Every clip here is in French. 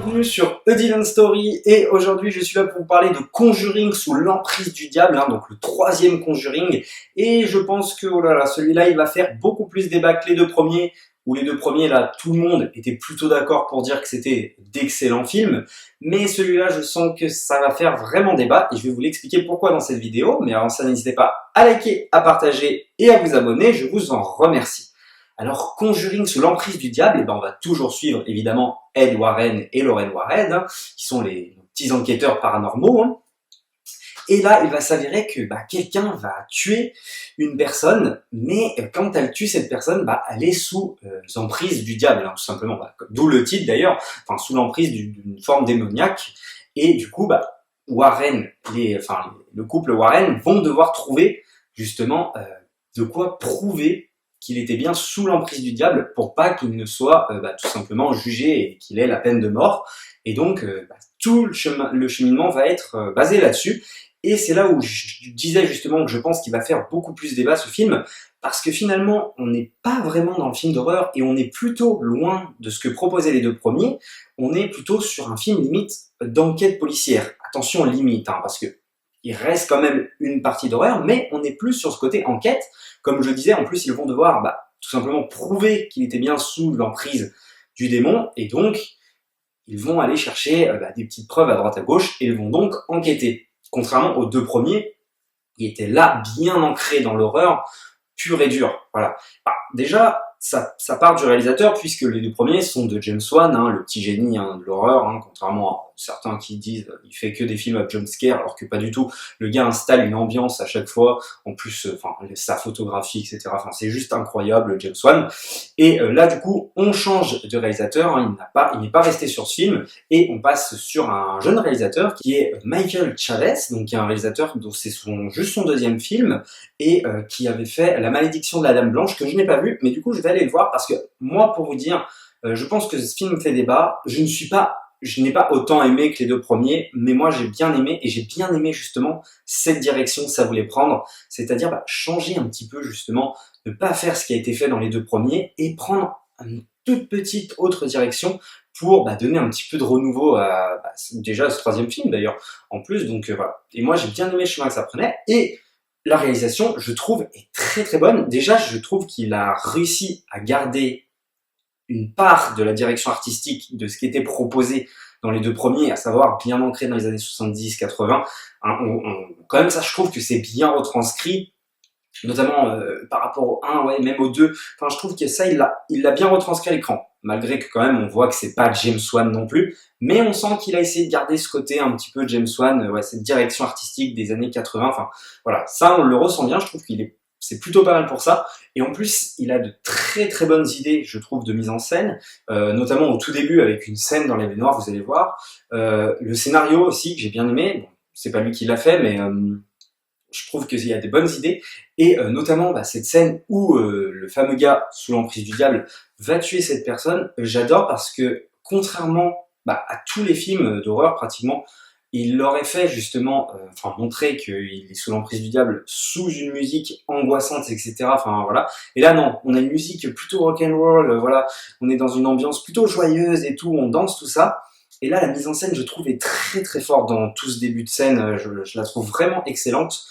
bienvenue sur A Dylan Story et aujourd'hui je suis là pour vous parler de Conjuring sous l'emprise du diable, donc le troisième Conjuring, et je pense que oh là là, celui-là il va faire beaucoup plus débat que les deux premiers, où les deux premiers là tout le monde était plutôt d'accord pour dire que c'était d'excellents films, mais celui-là je sens que ça va faire vraiment débat et je vais vous l'expliquer pourquoi dans cette vidéo, mais avant ça n'hésitez pas à liker, à partager et à vous abonner, je vous en remercie. Alors, Conjuring sous l'emprise du diable, on va toujours suivre évidemment Ed Warren et Lorraine Warren, qui sont les petits enquêteurs paranormaux. Et là, il va s'avérer que quelqu'un va tuer une personne, mais quand elle tue cette personne, elle est sous l'emprise du diable, tout simplement. D'où le titre d'ailleurs, sous l'emprise d'une forme démoniaque. Et du coup, Warren, le couple Warren vont devoir trouver justement de quoi prouver qu'il était bien sous l'emprise du diable pour pas qu'il ne soit tout simplement jugé et qu'il ait la peine de mort. Et donc, tout le cheminement va être basé là-dessus. Et c'est là où je disais justement que je pense qu'il va faire beaucoup plus débat ce film, parce que finalement, on n'est pas vraiment dans le film d'horreur et on est plutôt loin de ce que proposaient les deux premiers. On est plutôt sur un film limite d'enquête policière. Attention, limite, parce que il reste quand même une partie d'horreur, mais on est plus sur ce côté enquête. Comme je le disais, en plus, ils vont devoir tout simplement prouver qu'il était bien sous l'emprise du démon, et donc, ils vont aller chercher des petites preuves à droite à gauche, et ils vont donc enquêter. Contrairement aux deux premiers, qui étaient là, bien ancrés dans l'horreur, pure et dure. Voilà. Déjà, ça part du réalisateur, puisque les deux premiers sont de James Wan, le petit génie de l'horreur, contrairement à certains qui disent il fait que des films à jumpscare, alors que pas du tout. Le gars installe une ambiance à chaque fois, en plus, sa photographie, etc. C'est juste incroyable, James Wan. Et là, du coup, on change de réalisateur, il n'est pas resté sur ce film, et on passe sur un jeune réalisateur qui est Michael Chavez, donc qui est un réalisateur dont c'est juste son deuxième film, et qui avait fait La Malédiction de la Dame Blanche, que je n'ai pas vu, mais du coup je vais aller le voir parce que moi, pour vous dire, je pense que ce film fait débat. Je n'ai pas autant aimé que les deux premiers, mais moi j'ai bien aimé, et j'ai bien aimé justement cette direction que ça voulait prendre, c'est-à-dire changer un petit peu justement, ne pas faire ce qui a été fait dans les deux premiers et prendre une toute petite autre direction pour donner un petit peu de renouveau à déjà ce troisième film d'ailleurs en plus, donc voilà. Et moi j'ai bien aimé le chemin que ça prenait, et la réalisation, je trouve, est très très bonne. Déjà, je trouve qu'il a réussi à garder une part de la direction artistique de ce qui était proposé dans les deux premiers, à savoir bien ancré dans les années 70-80. Quand même, ça, je trouve que c'est bien retranscrit, notamment par rapport au 1, même au 2. Je trouve que ça, il l'a bien retranscrit à l'écran. Malgré que quand même, on voit que c'est pas James Wan non plus, mais on sent qu'il a essayé de garder ce côté un petit peu James Wan, cette direction artistique des années 80. Voilà, ça, on le ressent bien. Je trouve c'est plutôt pas mal pour ça. Et en plus, il a de très très bonnes idées, je trouve, de mise en scène, notamment au tout début avec une scène dans les baignoires, vous allez voir. Le scénario aussi, que j'ai bien aimé. Bon, c'est pas lui qui l'a fait, mais je trouve qu'il y a des bonnes idées. Et notamment, cette scène où le fameux gars, sous l'emprise du diable, va tuer cette personne, j'adore parce que, contrairement à tous les films d'horreur pratiquement, il l'aurait fait justement, montrer qu'il est sous l'emprise du diable, sous une musique angoissante, etc. Voilà. Et là non, on a une musique plutôt rock'n'roll, voilà. On est dans une ambiance plutôt joyeuse et tout, on danse tout ça. Et là, la mise en scène, je trouve, est très très forte dans tout ce début de scène. Je la trouve vraiment excellente.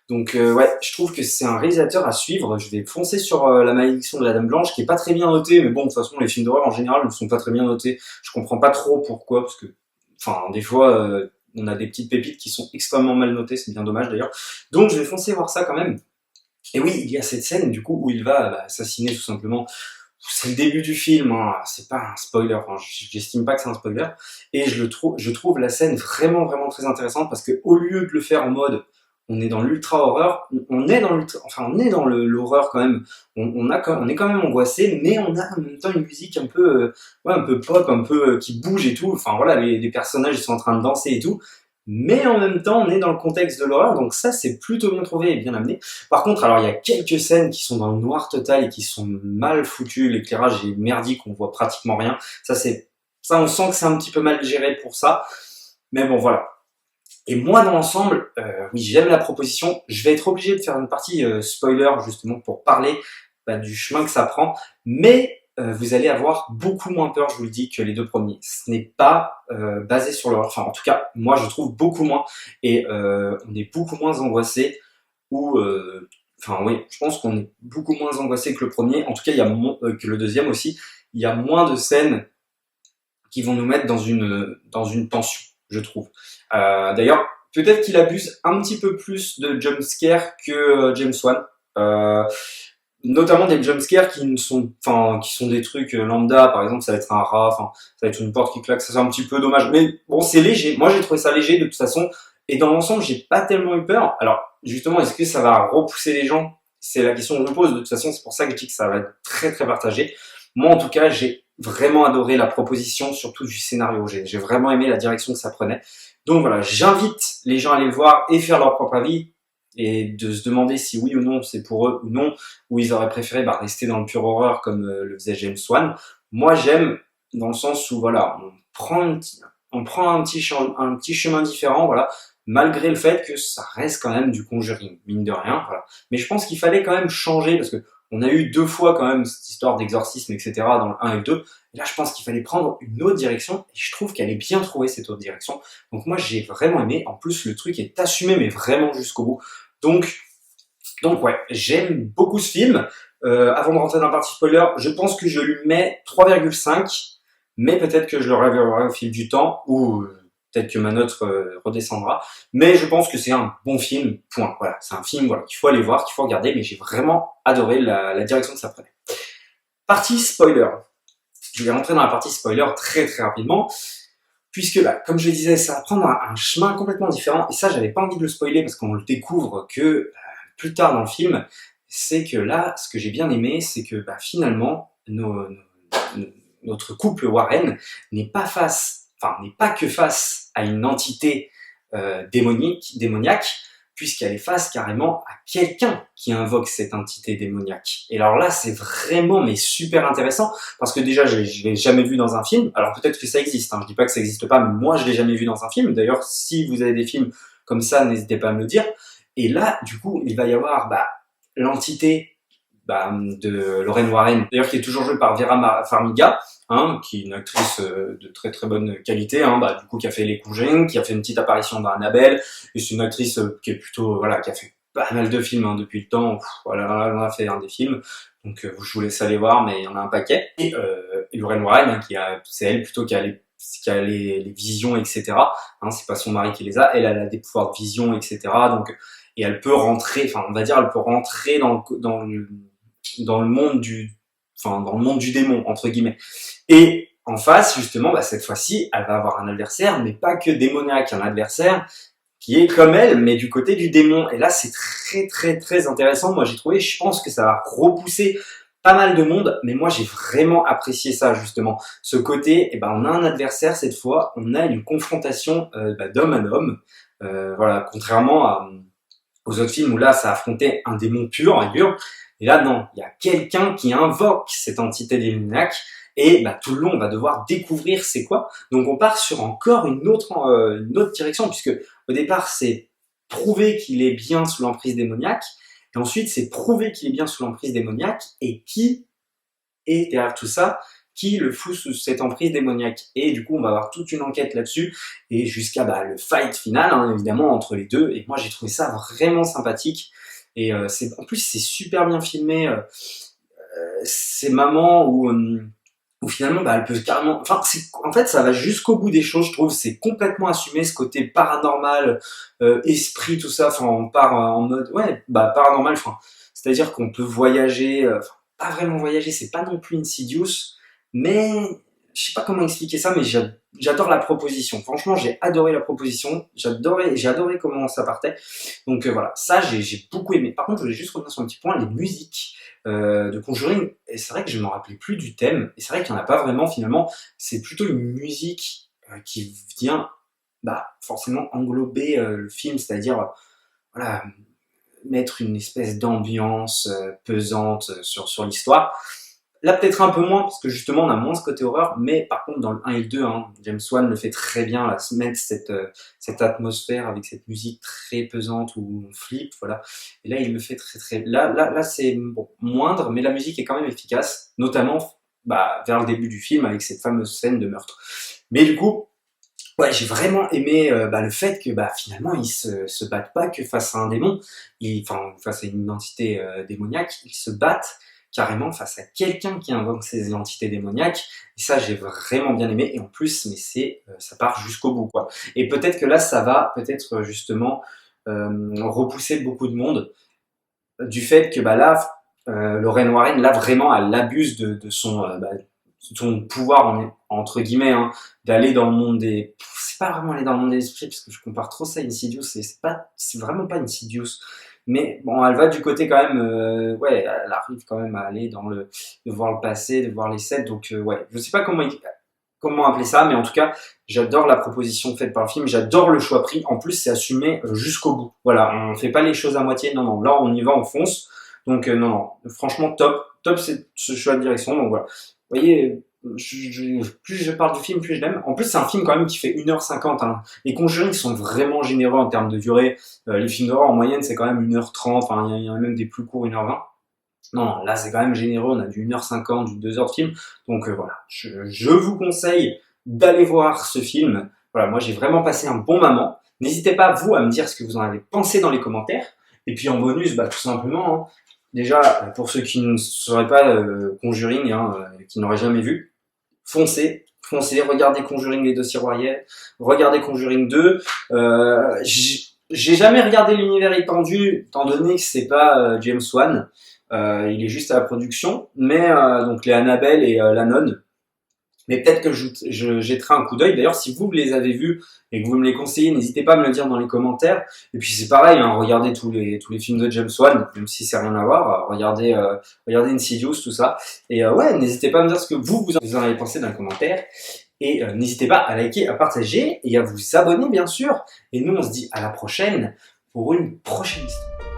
Donc je trouve que c'est un réalisateur à suivre. Je vais foncer sur La Malédiction de la Dame Blanche, qui est pas très bien noté, mais bon, de toute façon, les films d'horreur en général ne sont pas très bien notés. Je comprends pas trop pourquoi, parce que, des fois, on a des petites pépites qui sont extrêmement mal notées, c'est bien dommage d'ailleurs. Donc je vais foncer voir ça quand même. Et oui, il y a cette scène du coup où il va assassiner tout simplement. C'est le début du film, c'est pas un spoiler, j'estime pas que c'est un spoiler. Et je trouve la scène vraiment vraiment très intéressante, parce que au lieu de le faire en mode on est dans l'ultra horreur, on est dans l'horreur quand même. On est quand même angoissé, mais on a en même temps une musique un peu pop, un peu qui bouge et tout. Voilà, les personnages ils sont en train de danser et tout. Mais en même temps, on est dans le contexte de l'horreur, donc ça c'est plutôt bien trouvé et bien amené. Par contre, alors il y a quelques scènes qui sont dans le noir total et qui sont mal foutues, l'éclairage est merdique, on voit pratiquement rien. Ça on sent que c'est un petit peu mal géré pour ça. Mais bon voilà. Et moi, dans l'ensemble, oui, j'aime la proposition. Je vais être obligé de faire une partie spoiler, justement, pour parler du chemin que ça prend. Mais vous allez avoir beaucoup moins peur, je vous le dis, que les deux premiers. Ce n'est pas basé sur l'horreur, enfin en tout cas, moi je trouve beaucoup moins, et on est beaucoup moins angoissé, ou enfin oui, je pense qu'on est beaucoup moins angoissé que le premier, en tout cas il y a que le deuxième aussi, il y a moins de scènes qui vont nous mettre dans une tension, je trouve. D'ailleurs, peut-être qu'il abuse un petit peu plus de jumpscare que James Wan. Euh, Notamment des jumpscares qui ne sont, enfin, qui sont des trucs lambda, par exemple, ça va être un rat, enfin, ça va être une porte qui claque, ça c'est un petit peu dommage. Mais bon, c'est léger. Moi, j'ai trouvé ça léger de toute façon. Et dans l'ensemble, j'ai pas tellement eu peur. Alors, justement, est-ce que ça va repousser les gens? C'est la question que je me pose. De toute façon, c'est pour ça que je dis que ça va être très, très partagé. Moi, en tout cas, j'ai vraiment adoré la proposition, surtout du scénario. J'ai vraiment aimé la direction que ça prenait. Donc voilà, j'invite les gens à aller le voir et faire leur propre avis et de se demander si oui ou non c'est pour eux ou non, ou ils auraient préféré rester dans le pur horreur comme le faisait James Wan. Moi j'aime dans le sens où voilà, on prend un petit chemin différent, voilà, malgré le fait que ça reste quand même du Conjuring, mine de rien, voilà. Mais je pense qu'il fallait quand même changer parce que on a eu deux fois quand même cette histoire d'exorcisme, etc. dans le 1 et le 2. Et là, je pense qu'il fallait prendre une autre direction et je trouve qu'elle est bien trouvée cette autre direction. Donc moi, j'ai vraiment aimé. En plus, le truc est assumé, mais vraiment jusqu'au bout. Donc, donc ouais, j'aime beaucoup ce film. Avant de rentrer dans la partie spoiler, je pense que je lui mets 3,5, mais peut-être que je le reverrai au fil du temps, ou peut-être que ma note redescendra. Mais je pense que c'est un bon film, point. Voilà, c'est un film voilà, qu'il faut aller voir, qu'il faut regarder, mais j'ai vraiment adoré la direction que ça prenait. Partie spoiler. Je vais rentrer dans la partie spoiler très très rapidement, puisque comme je le disais, ça va prendre un chemin complètement différent, et ça j'avais pas envie de le spoiler parce qu'on le découvre que plus tard dans le film. C'est que là, ce que j'ai bien aimé, c'est que finalement, notre couple Warren n'est pas n'est pas que face à une entité démoniaque, puisqu'elle est face carrément à quelqu'un qui invoque cette entité démoniaque. Et alors là, c'est vraiment mais super intéressant, parce que déjà, je l'ai jamais vu dans un film. Alors peut-être que ça existe, je dis pas que ça existe pas, mais moi, je l'ai jamais vu dans un film. D'ailleurs, si vous avez des films comme ça, n'hésitez pas à me le dire. Et là, du coup, il va y avoir l'entité de Lorraine Warren, d'ailleurs qui est toujours jouée par Vera Farmiga, qui est une actrice de très très bonne qualité, du coup qui a fait Les Conjurings, qui a fait une petite apparition dans Annabelle, et c'est une actrice qui est plutôt qui a fait pas mal de films depuis le temps. Voilà, elle en a fait un des films, donc je vous laisse aller voir, mais il y en a un paquet. Et Lorraine Warren, c'est elle plutôt qui a les visions, etc. C'est pas son mari qui les a, elle a des pouvoirs de vision, etc. Donc et elle peut rentrer, on va dire, elle peut rentrer dans le monde du démon, entre guillemets. Et en face, justement, cette fois-ci, elle va avoir un adversaire, mais pas que démoniaque, un adversaire qui est comme elle, mais du côté du démon. Et là, c'est très, très, très intéressant. Moi, j'ai trouvé, je pense que ça va repousser pas mal de monde, mais moi, j'ai vraiment apprécié ça, justement. Ce côté, on a un adversaire cette fois, on a une confrontation d'homme à homme. Voilà, contrairement aux autres films où là, ça affrontait un démon pur et dur. Et là, non, il y a quelqu'un qui invoque cette entité démoniaque, et tout le long, on va devoir découvrir c'est quoi. Donc, on part sur encore une autre direction, puisque au départ, c'est prouver qu'il est bien sous l'emprise démoniaque, et ensuite, c'est prouver qu'il est bien sous l'emprise démoniaque, et qui est derrière tout ça, qui le fout sous cette emprise démoniaque. Et du coup, on va avoir toute une enquête là-dessus, et jusqu'à le fight final, évidemment, entre les deux. Et moi, j'ai trouvé ça vraiment sympathique. Et en plus, c'est super bien filmé. Ces moments où finalement, elle peut carrément... en fait, ça va jusqu'au bout des choses, je trouve. C'est complètement assumé, ce côté paranormal, esprit, tout ça. On part en mode, paranormal. C'est-à-dire qu'on peut voyager... pas vraiment voyager, c'est pas non plus Insidious, mais je sais pas comment expliquer ça, mais j'adore la proposition. Franchement, j'ai adoré la proposition. J'ai adoré comment ça partait. Donc voilà, ça j'ai beaucoup aimé. Par contre, je voulais juste revenir sur un petit point, les musiques de Conjuring. Et c'est vrai que je me rappelais plus du thème. Et c'est vrai qu'il n'y en a pas vraiment finalement. C'est plutôt une musique qui vient forcément englober le film, c'est-à-dire voilà, mettre une espèce d'ambiance pesante sur l'histoire. Là, peut-être un peu moins, parce que justement, on a moins ce côté horreur, mais par contre, dans le 1 et le 2, James Wan le fait très bien, là, se mettre cette atmosphère avec cette musique très pesante où on flippe, voilà. Et là, il le fait très, très... Là, c'est moindre, mais la musique est quand même efficace, notamment vers le début du film avec cette fameuse scène de meurtre. Mais du coup, ouais, j'ai vraiment aimé le fait que finalement ils se battent pas que face à un démon, enfin face à une identité démoniaque, ils se battent carrément face à quelqu'un qui invoque ces identités démoniaques. Et ça, j'ai vraiment bien aimé. Et en plus, mais ça part jusqu'au bout, quoi. Et peut-être que là, ça va peut-être justement repousser beaucoup de monde du fait que là, Lorraine Warren, là vraiment, elle abuse de son pouvoir entre guillemets, hein, d'aller dans le monde des. C'est pas vraiment aller dans le monde des esprits parce que je compare trop ça à Insidious. C'est vraiment pas Insidious. Mais bon, elle va du côté quand même, ouais, elle arrive quand même à aller de voir le passé, de voir les scènes. Donc ouais, je sais pas comment appeler ça, mais en tout cas, j'adore la proposition faite par le film, j'adore le choix pris. En plus, c'est assumé jusqu'au bout. Voilà, on fait pas les choses à moitié. Non, non, là, on y va, on fonce. Donc non, non, franchement, top, c'est ce choix de direction. Donc voilà, vous voyez, plus je parle du film, plus je l'aime. En plus, c'est un film quand même qui fait 1h50. Hein. Les Conjuring sont vraiment généreux en termes de durée. Les films d'horreur, en moyenne, c'est quand même 1h30. Enfin, il y en a même des plus courts, 1h20. Non, non, là, c'est quand même généreux. On a du 1h50, du 2h de film. Donc voilà, je vous conseille d'aller voir ce film. Voilà, moi, j'ai vraiment passé un bon moment. N'hésitez pas, vous, à me dire ce que vous en avez pensé dans les commentaires. Et puis en bonus, tout simplement, hein, déjà, pour ceux qui ne sauraient pas Conjuring, qui n'auraient jamais vu, foncez, regardez Conjuring les Dossiers Royaux, regardez Conjuring 2. J'ai jamais regardé l'univers étendu, étant donné que c'est pas James Wan. Il est juste à la production, mais donc les Annabelle et la Nonne. Mais peut-être que je jetterai un coup d'œil. D'ailleurs, si vous les avez vus et que vous me les conseillez, n'hésitez pas à me le dire dans les commentaires. Et puis c'est pareil, hein, regardez tous les films de James Wan, même si c'est rien à voir. Regardez Insidious, tout ça. Et ouais, n'hésitez pas à me dire ce que vous en avez pensé dans les commentaires. Et n'hésitez pas à liker, à partager et à vous abonner, bien sûr. Et nous, on se dit à la prochaine pour une prochaine histoire.